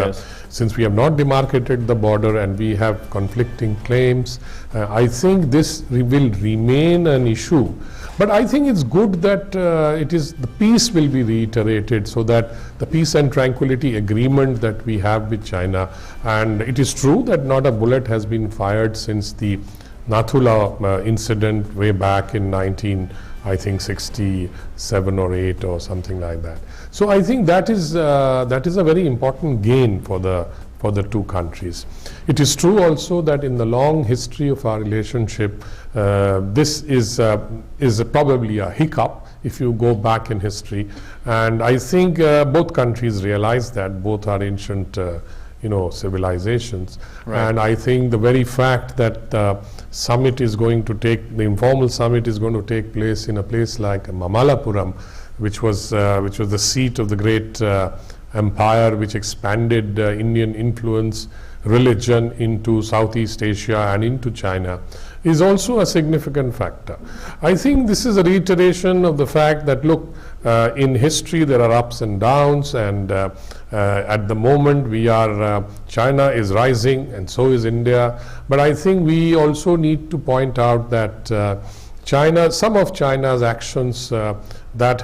S11: since we have not demarcated the border and we have conflicting claims, I think this will remain an issue. But I think it's good that the peace will be reiterated, so that the peace and tranquility agreement that we have with China, and it is true that not a bullet has been fired since the Nathula incident way back in 1967 or 8 or something like that. So I think that is a very important gain for the two countries. It is true also that in the long history of our relationship, this is probably a hiccup if you go back in history, and I think both countries realize that. Both are ancient civilizations.
S9: Right.
S11: And I think the very fact that the informal summit is going to take place in a place like Mamallapuram, which was the seat of the great empire which expanded Indian influence, religion into Southeast Asia and into China, is also a significant factor. I think this is a reiteration of the fact that, look, in history there are ups and downs, and at the moment China is rising and so is India. But I think we also need to point out that some of China's actions that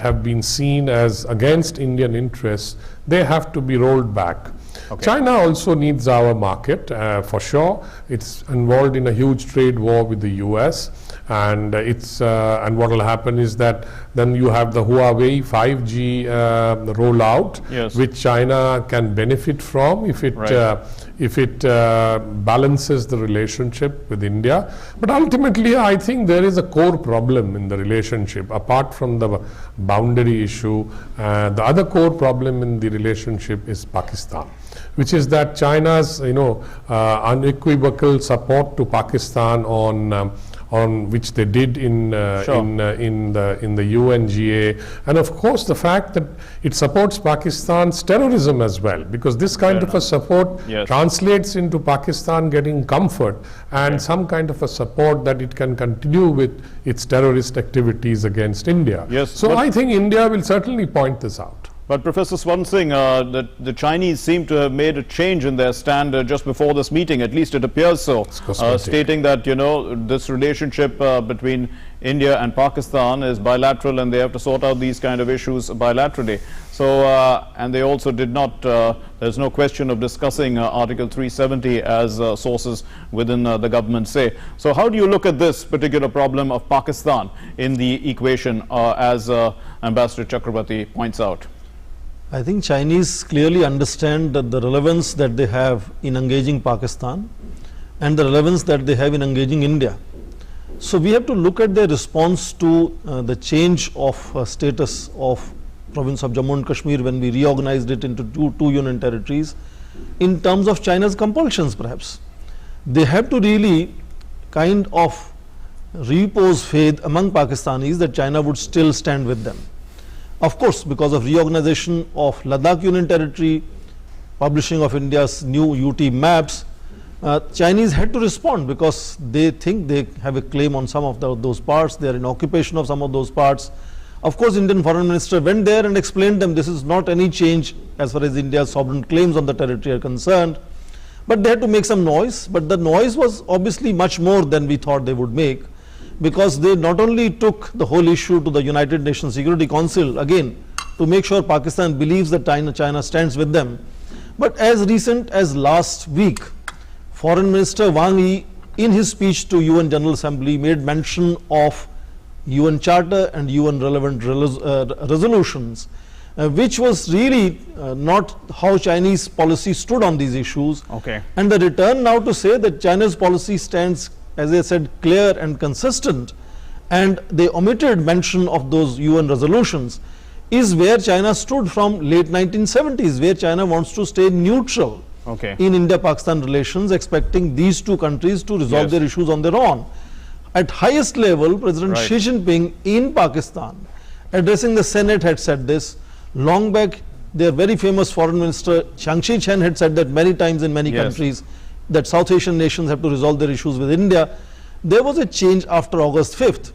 S11: have been seen as against Indian interests, they have to be rolled back. Okay. China also needs our market, for sure. It's involved in a huge trade war with the US, and what will happen is that then you have the Huawei 5G rollout,
S9: yes,
S11: which China can benefit from if it balances the relationship with India. But ultimately, I think there is a core problem in the relationship, apart from the boundary issue. The other core problem in the relationship is Pakistan, which is that China's unequivocal support to Pakistan on which they did in the UNGA, and of course the fact that it supports Pakistan's terrorism as well, because this kind of a support translates into Pakistan getting comfort and some kind of a support that it can continue with its terrorist activities against India. So I think India will certainly point this out.
S9: But Professor Swan Singh, the Chinese seem to have made a change in their stand just before this meeting, at least it appears so, stating that this relationship between India and Pakistan is bilateral and they have to sort out these kind of issues bilaterally. So, and they also did not, there's no question of discussing Article 370 as sources within the government say. So how do you look at this particular problem of Pakistan in the equation as Ambassador Chakrabarti points out?
S12: I think Chinese clearly understand that the relevance that they have in engaging Pakistan and the relevance that they have in engaging India. So we have to look at their response to the change of status of province of Jammu and Kashmir when we reorganized it into two union territories in terms of China's compulsions perhaps. They have to really kind of repose faith among Pakistanis that China would still stand with them. Of course, because of reorganization of Ladakh Union Territory, publishing of India's new UT maps, Chinese had to respond because they think they have a claim on some of those parts, they are in occupation of some of those parts. Of course, Indian Foreign Minister went there and explained them this is not any change as far as India's sovereign claims on the territory are concerned. But they had to make some noise, but the noise was obviously much more than we thought they would make, because they not only took the whole issue to the United Nations Security Council again to make sure Pakistan believes that China stands with them, but as recent as last week, Foreign Minister Wang Yi in his speech to UN General Assembly made mention of UN Charter and UN relevant resolutions, which was really not how Chinese policy stood on these issues.
S9: Okay.
S12: And the return now to say that China's policy stands, as I said, clear and consistent, and they omitted mention of those UN resolutions, is where China stood from late 1970s, where China wants to stay neutral in India-Pakistan relations, expecting these two countries to resolve their issues on their own. At highest level, President Xi Jinping in Pakistan, addressing the Senate, had said this. Long back, their very famous Foreign Minister Chiang Kai-shek had said that many times in many countries, that South Asian nations have to resolve their issues with India. There was a change after August 5th.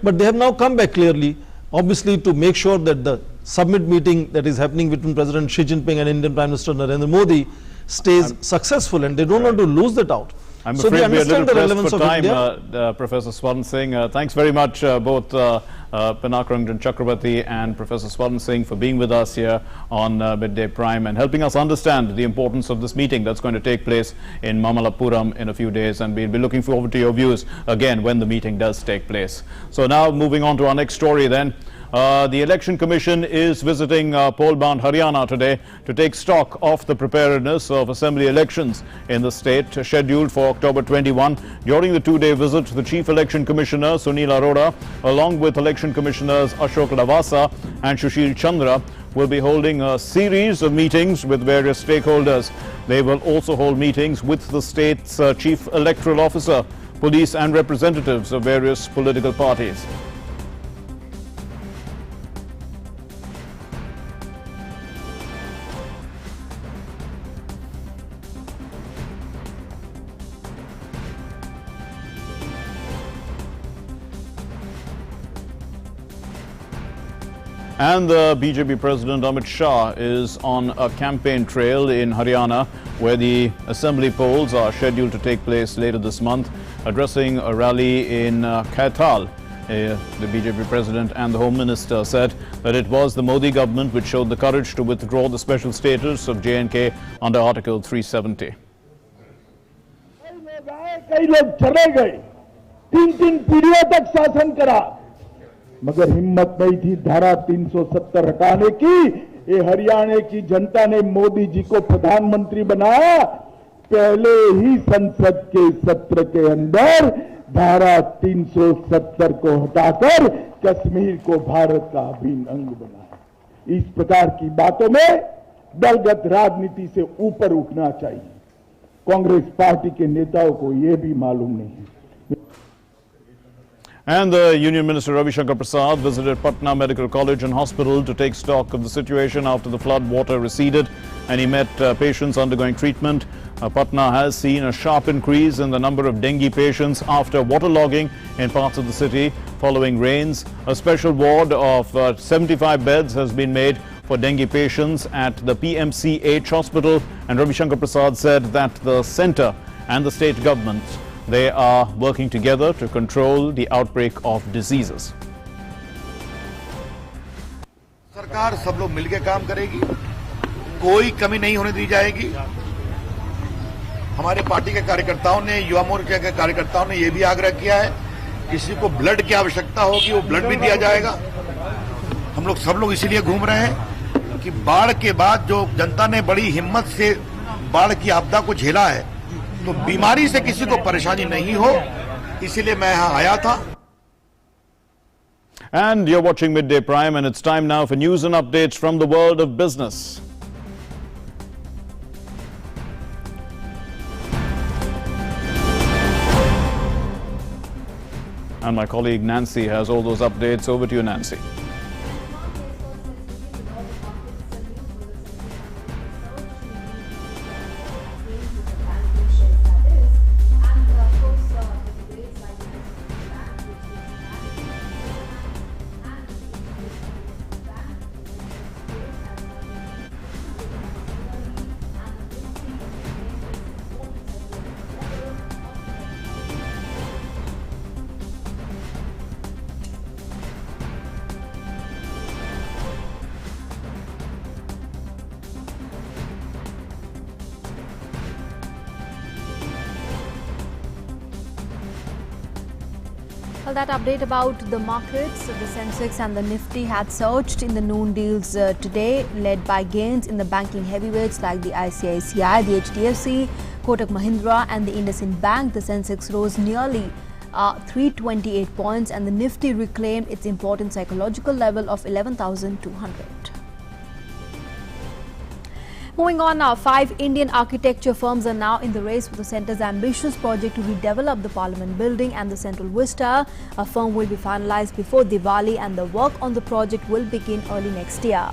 S12: But they have now come back clearly, obviously to make sure that the summit meeting that is happening between President Xi Jinping and Indian Prime Minister Narendra Modi stays successful, and they don't want to lose that out.
S9: I'm
S12: so
S9: afraid
S12: they understand the
S9: we are a
S12: relevance
S9: little pressed for
S12: of India.
S9: time, Professor Swarn Singh. Thanks very much, both Pinakaranjan Chakrabarti and Professor Swarn Singh, for being with us here on Midday Prime and helping us understand the importance of this meeting that's going to take place in Mamallapuram in a few days. And we'll be looking forward to your views again when the meeting does take place. So now moving on to our next story then. The Election Commission is visiting poll-bound Haryana today to take stock of the preparedness of assembly elections in the state, scheduled for October 21. During the two-day visit, the Chief Election Commissioner Sunil Arora, along with Election Commissioners Ashok Lavasa and Sushil Chandra, will be holding a series of meetings with various stakeholders. They will also hold meetings with the state's Chief Electoral Officer, police and representatives of various political parties. And the BJP President Amit Shah is on a campaign trail in Haryana, where the assembly polls are scheduled to take place later this month. Addressing a rally in Kaithal, the BJP President and the Home Minister said that it was the Modi government which showed the courage to withdraw the special status of J&K under Article 370.
S13: कई लोग चले गए, 3-3 पीढ़ियों तक शासन करा, मगर हिम्मत नहीं थी धारा 370 हटाने की। ये हरियाणा की जनता ने मोदी जी को प्रधानमंत्री बनाया, पहले ही संसद के सत्र के अंदर धारा 370 को हटाकर कश्मीर को भारत का अभिन्न अंग बनाया। इस प्रकार की बातों में दलगत राजनीति से ऊपर उठना चाहिए। कांग्रेस पार्टी के नेताओं को यह भी मालूम नहीं है।
S9: And the Union Minister Ravi Shankar Prasad visited Patna Medical College and Hospital to take stock of the situation after the flood water receded, and he met patients undergoing treatment. Patna has seen a sharp increase in the number of dengue patients after waterlogging in parts of the city following rains. A special ward of 75 beds has been made for dengue patients at the PMCH hospital, and Ravi Shankar Prasad said that the centre and the state governments, they are working together to control the outbreak of diseases.
S14: सरकार सब लोग मिलकर काम करेगी, कोई कमी नहीं होने दी जाएगी। हमारे पार्टी के कार्यकर्ताओं ने, युवा मोर्चा के कार्यकर्ताओं ने यह भी आग्रह किया है, किसी को ब्लड की आवश्यकता होगी वो ब्लड भी दिया जाएगा। हम लोग सब लोग इसीलिए घूम रहे हैं कि बाढ़ के बाद जो जनता ने बड़ी हिम्मत से बाढ़ की आपदा को झेला है, तो बीमारी से किसी को परेशानी नहीं हो, इसीलिए मैं यहाँ आया था।
S9: And you're watching Midday Prime, and it's time now for news and updates from the world of business. And my colleague Nancy has all those updates. Over to you, Nancy.
S15: Well, that update about the markets, the Sensex and the Nifty had surged in the noon deals today, led by gains in the banking heavyweights like the ICICI, the HDFC, Kotak Mahindra and the IndusInd Bank. The Sensex rose nearly 328 points and the Nifty reclaimed its important psychological level of 11,200. Moving on now, 5 Indian architecture firms are now in the race for the centre's ambitious project to redevelop the Parliament building and the Central Vista. A firm will be finalised before Diwali and the work on the project will begin early next year.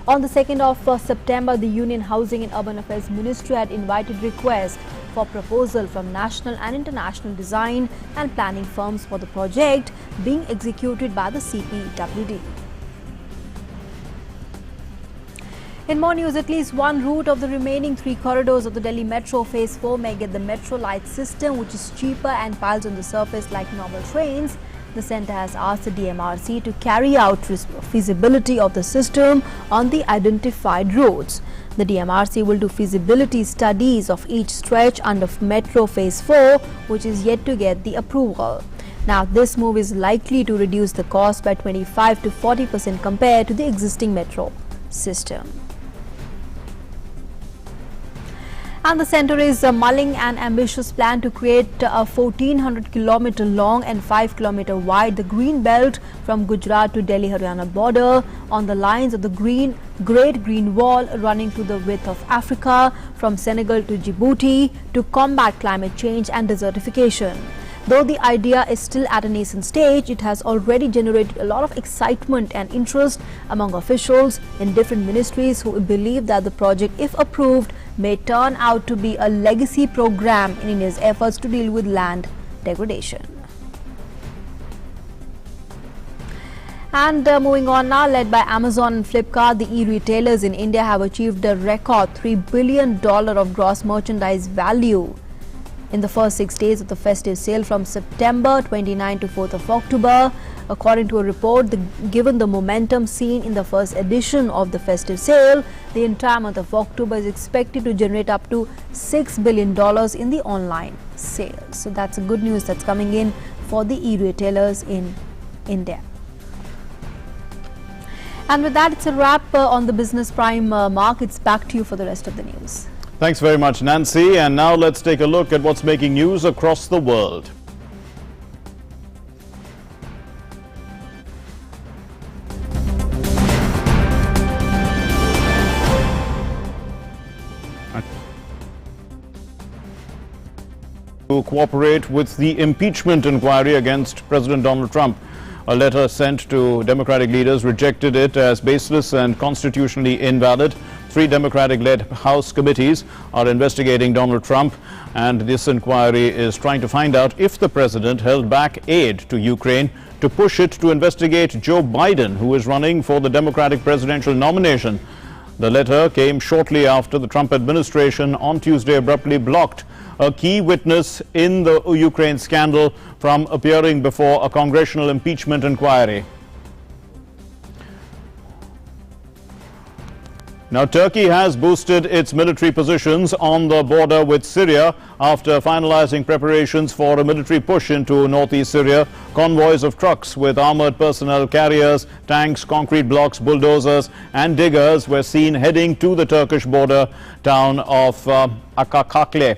S15: On the 2nd of September, the Union Housing and Urban Affairs Ministry had invited requests for proposal from national and international design and planning firms for the project being executed by the CPWD. In more news, at least one route of the remaining 3 corridors of the Delhi Metro Phase 4 may get the Metro Light system, which is cheaper and piles on the surface like normal trains. The centre has asked the DMRC to carry out feasibility of the system on the identified roads. The DMRC will do feasibility studies of each stretch under Metro Phase 4, which is yet to get the approval. Now, this move is likely to reduce the cost by 25 to 40% compared to the existing metro system. And the centre is mulling an ambitious plan to create a 1400-kilometre long and 5-kilometre wide the green belt from Gujarat to Delhi-Haryana border on the lines of the Great Green Wall running through the width of Africa from Senegal to Djibouti to combat climate change and desertification. Though the idea is still at a nascent stage, it has already generated a lot of excitement and interest among officials in different ministries who believe that the project, if approved, may turn out to be a legacy program in India's efforts to deal with land degradation. And moving on now, led by Amazon and Flipkart, the e-retailers in India have achieved a record $3 billion of gross merchandise value in the first 6 days of the festive sale from September 29 to 4th of October. According to a report, given the momentum seen in the first edition of the festive sale, the entire month of October is expected to generate up to $6 billion in the online sales. So that's a good news that's coming in for the e-retailers in India. And with that, it's a wrap on the Business Prime markets. Back to you for the rest of the news.
S9: Thanks very much, Nancy. And now let's take a look at what's making news across the world. To cooperate with the impeachment inquiry against President Donald Trump. A letter sent to Democratic leaders rejected it as baseless and constitutionally invalid. 3 Democratic-led House committees are investigating Donald Trump, and this inquiry is trying to find out if the president held back aid to Ukraine to push it to investigate Joe Biden, who is running for the Democratic presidential nomination. The letter came shortly after the Trump administration on Tuesday abruptly blocked a key witness in the Ukraine scandal from appearing before a congressional impeachment inquiry. Now, Turkey has boosted its military positions on the border with Syria after finalizing preparations for a military push into northeast Syria. Convoys of trucks with armored personnel carriers, tanks, concrete blocks, bulldozers and diggers were seen heading to the Turkish border town of Akakakle,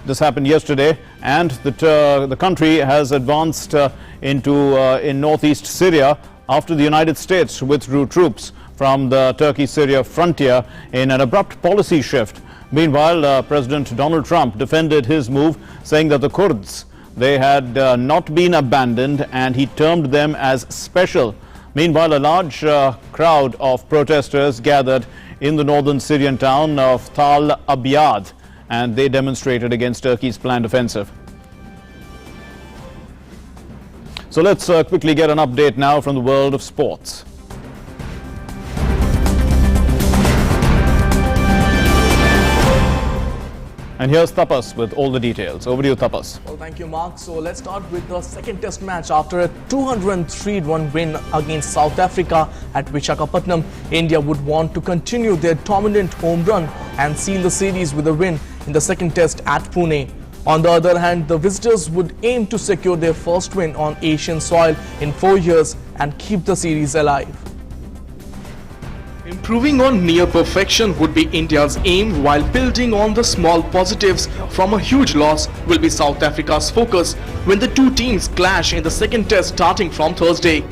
S9: This happened yesterday, and the country has advanced in northeast Syria after the United States withdrew troops from the Turkey-Syria frontier in an abrupt policy shift. Meanwhile, President Donald Trump defended his move, saying that the Kurds, they had not been abandoned, and he termed them as special. Meanwhile, a large crowd of protesters gathered in the northern Syrian town of Tal Abyad, and they demonstrated against Turkey's planned offensive. So let's quickly get an update now from the world of sports. And here's Tapas with all the details. Over to you, Tapas.
S16: Well, thank you, Mark. So let's start with the second test match. After a 203-run win against South Africa at Visakhapatnam, India would want to continue their dominant home run and seal the series with a win in the second test at Pune. On the other hand, the visitors would aim to secure their first win on Asian soil in 4 years and keep the series alive. Improving on near perfection would be India's aim, while building on the small positives from a huge loss will be South Africa's focus when the two teams clash in the second test starting from Thursday.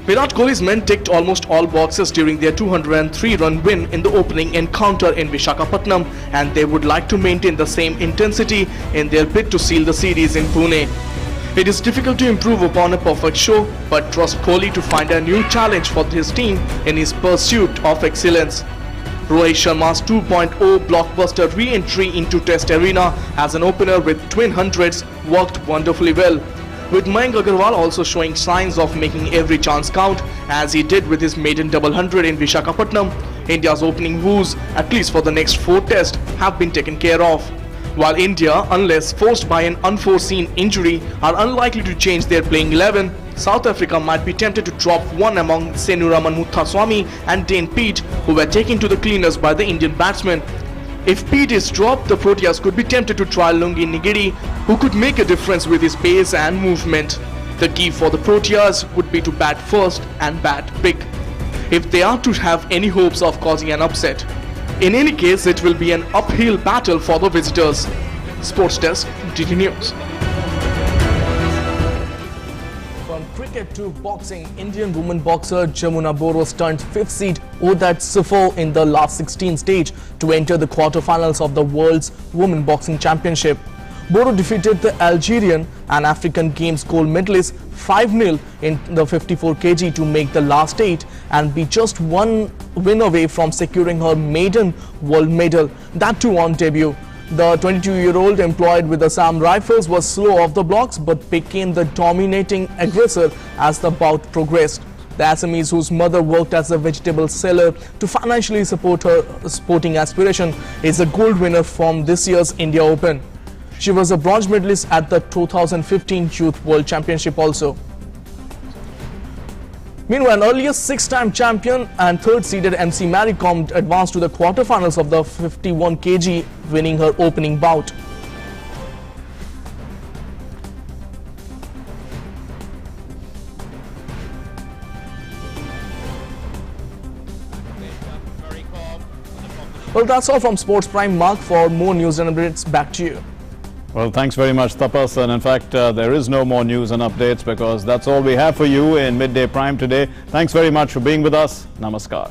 S16: Virat Kohli's men ticked almost all boxes during their 203-run win in the opening encounter in Visakhapatnam, and they would like to maintain the same intensity in their bid to seal the series in Pune. It is difficult to improve upon a perfect show, but trust Kohli to find a new challenge for his team in his pursuit of excellence. Rohit Sharma's 2.0 blockbuster re-entry into Test arena as an opener with twin hundreds worked wonderfully well, with Mayank Agarwal also showing signs of making every chance count, as he did with his maiden double hundred in Visakhapatnam. India's opening woes, at least for the next 4 tests, have been taken care of. While India, unless forced by an unforeseen injury, are unlikely to change their playing 11, South Africa might be tempted to drop one among Senuraman Muthaswamy and Dane Pete, who were taken to the cleaners by the Indian batsmen. If Pete is dropped, the Proteas could be tempted to try Lungi Nigiri, who could make a difference with his pace and movement. The key for the Proteas would be to bat first and bat big, if they are to have any hopes of causing an upset. In any case, it will be an uphill battle for the visitors. Sports Desk, GT News. From cricket to boxing, Indian woman boxer Jamuna Boro stunned 5th seed Odat Sifo in the last 16 stage to enter the quarterfinals of the World's Women Boxing Championship. Boro defeated the Algerian and African Games gold medalist 5-0 in the 54 kg to make the last 8 and be just one win away from securing her maiden world medal, that too on debut. The 22-year-old employed with the Assam Rifles was slow off the blocks but became the dominating aggressor as the bout progressed. The Assamese, whose mother worked as a vegetable seller to financially support her sporting aspiration, is a gold winner from this year's India Open. She was a bronze medalist at the 2015 Youth World Championship also. Meanwhile, earlier 6-time champion and 3rd-seeded MC Mary Kom advanced to the quarterfinals of the 51 kg, winning her opening bout. Well, that's all from Sports Prime. Mark, for more news and updates, back to you.
S9: Well, thanks very much, Tapas. And in fact, there is no more news and updates because that's all we have for you in Midday Prime today. Thanks very much for being with us. Namaskar.